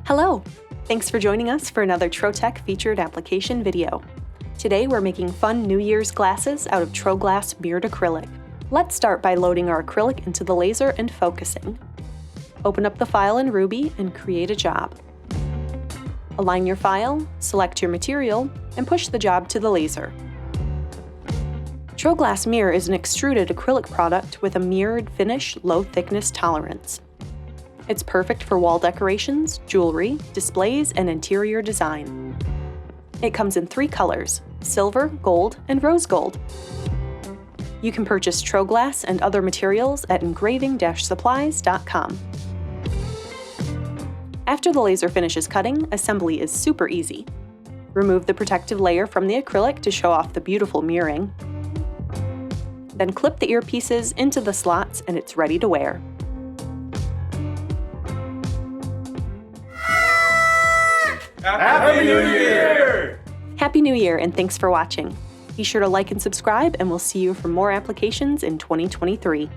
Hello! Thanks for joining us for another Trotec featured application video. Today we're making fun New Year's glasses out of TroGlass Mirror Acrylic. Let's start by loading our acrylic into the laser and focusing. Open up the file in Ruby and create a job. Align your file, select your material, and push the job to the laser. TroGlass Mirror is an extruded acrylic product with a mirrored finish, low thickness tolerance. It's perfect for wall decorations, jewelry, displays, and interior design. It comes in 3 colors: silver, gold, and rose gold. You can purchase TroGlass and other materials at engraving-supplies.com. After the laser finishes cutting, assembly is super easy. Remove the protective layer from the acrylic to show off the beautiful mirroring. Then clip the earpieces into the slots and it's ready to wear. Happy New Year! Happy New Year, and thanks for watching. Be sure to like and subscribe, and we'll see you for more applications in 2023.